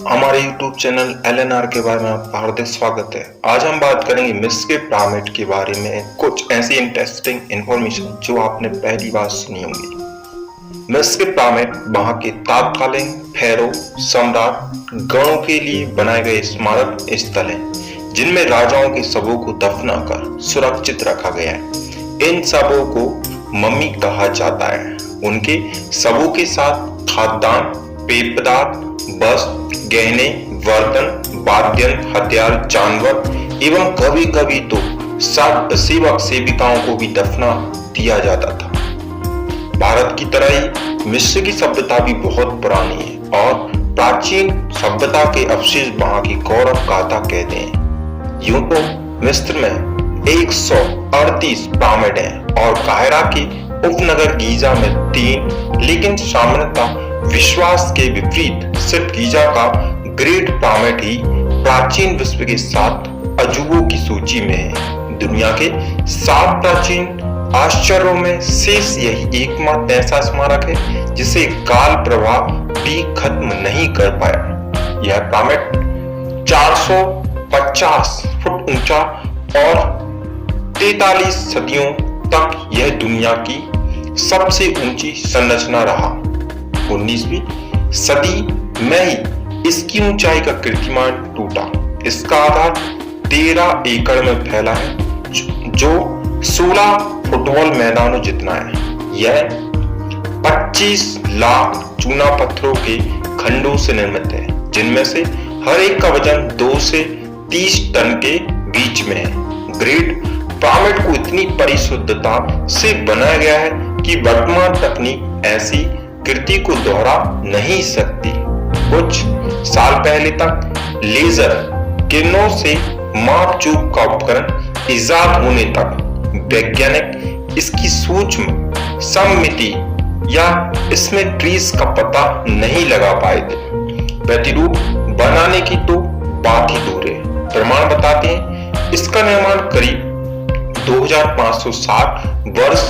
हमारे YouTube channel LNR के बारे में आपका हार्दिक स्वागत है। आज हम बात करेंगे मिस्र के पिरामिड के बारे में, कुछ ऐसी इंटरेस्टिंग इंफॉर्मेशन जो आपने पहली बार सुनी होंगी। मिस्र के पिरामिड वहां के तत्कालीन फेरो सम्राट गणों के लिए बनाए गए स्मारक स्थल हैं, जिनमें राजाओं के शवों को दफनाकर सुरक्षित रखा गया है। इन शवों को मम्मी कहा जाता है। उनके शवों के साथ खाद्यान्न, पेय पदार्थ, वस्त्र, गहने, बर्तन, वाद्य, हथियार, जानवर एवं कभी कभी तो सेवक सेविकाओं को भी दफना दिया जाता था। भारत की तरह ही मिस्र की सभ्यता भी बहुत पुरानी है और प्राचीन सभ्यता के अवशेष वहां की गौरव गाथा कहते हैं। यूं तो मिस्र में 138 पिरामिड हैं और काहिरा के उपनगर गीजा में 3, लेकिन सामान्यतः विश्वास के विपरीत सिर्फ गीजा का ग्रेट पिरामिड ही प्राचीन विश्व के 7 अजूबों की सूची में है। दुनिया के 7 प्राचीन आश्चर्यों में शेष यही एकमात्र ऐसा स्मारक है जिसे काल प्रवाह भी खत्म नहीं कर पाया। यह पिरामिड 450 फुट ऊंचा और 43 सदियों तक यह दुनिया की सबसे ऊंची संरचना रहा। 19वीं सदी में ही इसकी ऊंचाई का कीर्तिमान टूटा। इसका आधार 13 एकड़ में फैला है, जो 16 फुटबॉल मैदानों जितना है। यह 25 लाख चूना पत्थरों के खंडों से निर्मित है, जिनमें से हर एक का वजन 2 से 30 टन के बीच में है। ग्रेट पिरामिड को इतनी परिशुद्धता से बनाया गया है कि वर्तमान तकनीक ऐसी कृति को दोहरा नहीं सकती। कुछ साल पहले तक लेजर किरणों से माप चूप का उपकरण इजाद होने तक वैज्ञानिक इसकी सूक्ष्म सममिति या इसमें ट्रीज का पता नहीं लगा पाए थे। प्रतिरूप बनाने की तो बात ही दूर है। प्रमाण बताते हैं इसका निर्माण करीब 2560 वर्ष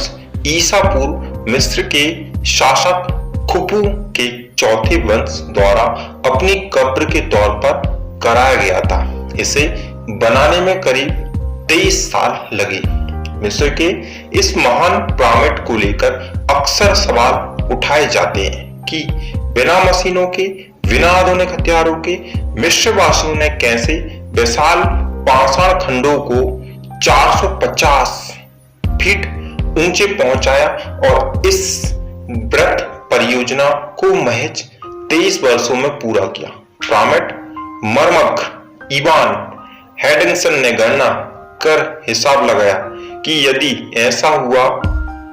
ईसा पूर्व मिस्र के शासक खुफू के चौथे वंश द्वारा अपनी कब्र के तौर पर कराया गया था। इसे बनाने में करीब 23 साल लगे। मिस्र के इस महान पिरामिड को लेकर अक्सर सवाल उठाए जाते हैं कि बिना मशीनों के, बिना आधुनिक हथियारों के मिस्र वासियों ने कैसे विशाल पाषाण खंडों को 450 फीट ऊंचे पहुंचाया और इस बृहत परियोजना को महज 23 वर्षों में पूरा किया। पिरामिड मरमक इवान हेडिंगसन ने गणना कर हिसाब लगाया कि यदि ऐसा हुआ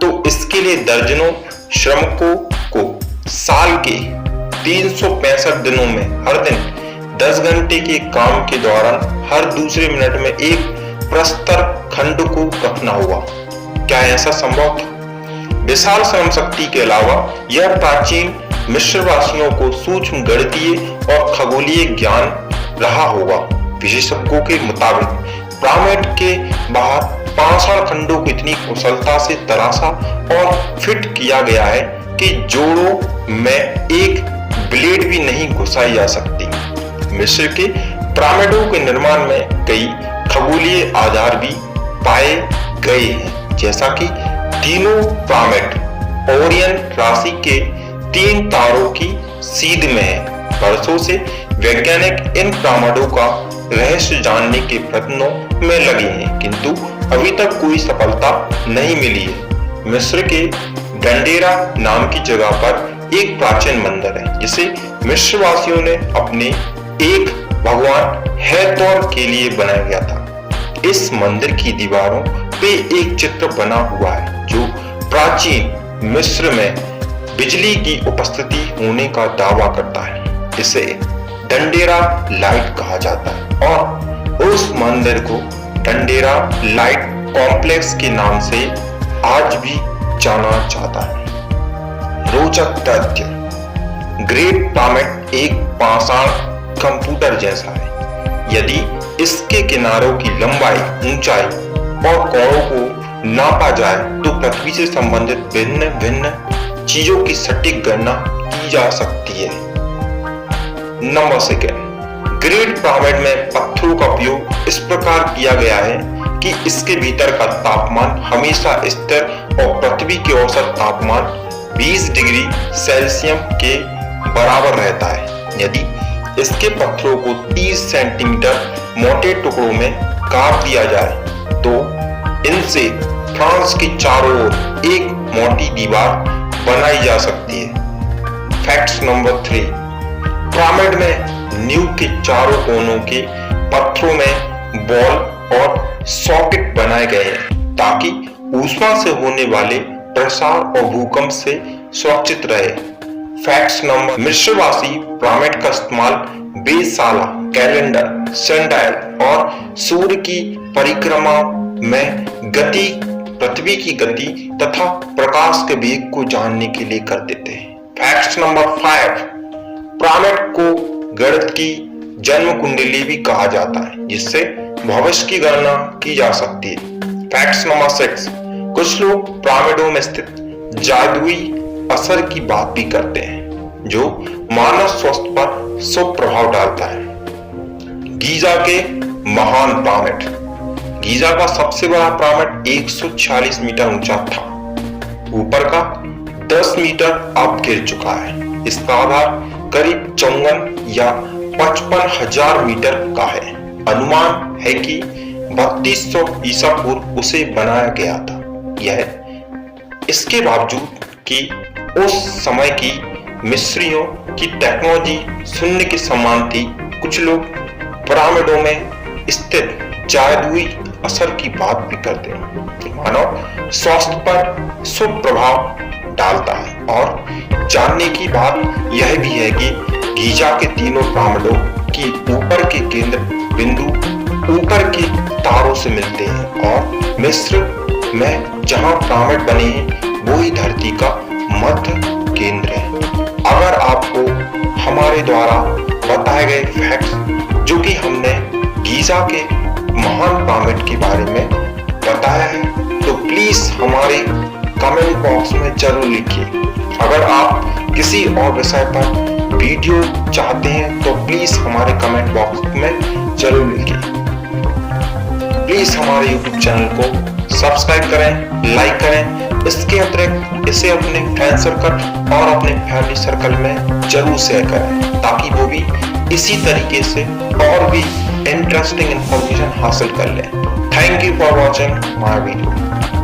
तो इसके लिए दर्जनों श्रमिकों को साल के 365 दिनों में हर दिन 10 घंटे के काम के दौरान हर दूसरे मिनट में एक प्रस्तर खंड को रखना हुआ। क्या ऐसा संभव था? विशाल श्रम शक्ति के अलावा यह प्राचीन मिस्रवासियों को सूक्ष्म गणितीय और खगोलीय ज्ञान रहा होगा। विशेषज्ञों के मुताबिक पिरामिड के बाहर पाषाण खंडों को इतनी कुशलता से तराशा और फिट किया गया है कि जोड़ों में एक ब्लेड भी नहीं घुसाई जा सकती। मिस्र के पिरामिडों के निर्माण में कई खगोलीय आधार भी पाए गए हैं, जैसा कि तीनों पिरामिड ओरियन राशि के 3 तारों की सीध में है। वर्षों से वैज्ञानिक इन पिरामिडों का रहस्य जानने के प्रयत्नों में लगे हैं, किंतु अभी तक कोई सफलता नहीं मिली है। मिस्र के डंडेरा नाम की जगह पर एक प्राचीन मंदिर है, जिसे मिस्र वासियों ने अपने एक भगवान हेतौर के लिए बनाया गया था। इस मंदिर की दीवारों पे एक चित्र बना हुआ है जो प्राचीन मिस्र में बिजली की उपस्थिति होने का दावा करता है। इसे डंडेरा लाइट कहा जाता है और उस मंदिर को डंडेरा लाइट कॉम्प्लेक्स के नाम से आज भी जाना जाता है। रोचक तथ्य: ग्रेट पिरामिड एक पाषाण कंप्यूटर जैसा है। यदि इसके किनारों की लंबाई, ऊंचाई और कोणों को नापा जाए तो पृथ्वी से संबंधित भिन्न भिन्न चीजों की सटीक गणना की जा सकती है। नंबर सेकेंड, ग्रेट पिरामिड में पत्थरों का उपयोग इस प्रकार किया गया है कि इसके भीतर का तापमान हमेशा स्थिर और पृथ्वी के औसत तापमान 20 डिग्री सेल्सियस के बराबर रहता है। यदि इसके पत्थरों को 30 सेंटीमीटर मोटे टुकड़ों में काट दिया जाए तो इनसे फ्रांस के चारों ओर एक मोटी दीवार बनाई जा सकती है। फैक्ट नंबर 3, पिरामिड में नींव के चारों कोनों के पत्थरों में बॉल और सॉकेट बनाए गए हैं ताकि ऊष्मा से होने वाले प्रसार और भूकंप से सुरक्षित रहे। फैक्ट्स नंबर, मिस्रवासी पिरामिड का इस्तेमाल वेधशाला, कैलेंडर, सनडायल और सूर्य की परिक्रमा में गति, पृथ्वी की गति तथा प्रकाश के वेग को जानने के लिए करते थे। फैक्ट्स नंबर 5, पिरामिड को गणित की जन्म कुंडली भी कहा जाता है जिससे भविष्य की गणना की जा सकती है। फैक्ट्स नंबर 6, कुछ लोग पिरामिडों में स्थित जादुई असर की बात भी करते हैं जो मानव स्वास्थ्य पर शुभ प्रभाव डालता है। गीजा के महान पिरामिड, गीजा का सबसे बड़ा पिरामिड 146 मीटर ऊंचा था। ऊपर का 10 मीटर अब गिर चुका है। इसका आधार करीब 54 या 55,000 मीटर का है। अनुमान है कि 3200 ईसा पूर्व उसे बनाया गया था। यह इसके बावजूद कि उस समय की मिस्रियों की टेक्नोलॉजी शून्य के समान थी, कुछ लोग पिरामिडों में स्थित जादुई असर की बात भी करते हैं। मानव स्वास्थ्य पर शुभ प्रभाव डालता है और जानने की बात यह भी है कि गीजा के तीनों पिरामिडों की ऊपर के केंद्र बिंदु ऊपर के तारों से मिलते हैं और मिस्र में जहां पिरामिड बने हैं वो ही धरती का मध्य केंद्र है। अगर आपको हमारे द्वारा बताए गए फैक्ट्स जो कि हमने गीजा के महान पिरामिड के बारे में बताया है तो प्लीज हमारे कमेंट बॉक्स में जरूर लिखिए। अगर आप किसी और विषय पर वीडियो चाहते हैं तो प्लीज हमारे कमेंट बॉक्स में जरूर लिखिए। प्लीज हमारे YouTube चैनल को सब्सक्राइब करें, लाइक करें। इसके अतिरिक्त इसे अपने फ्रेंड सर्कल और अपने फैमिली सर्कल में जरूर शेयर करें ताकि वो भी इसी तरीके से और भी इंटरेस्टिंग इंफॉर्मेशन हासिल कर लें। Thank you for watching my video.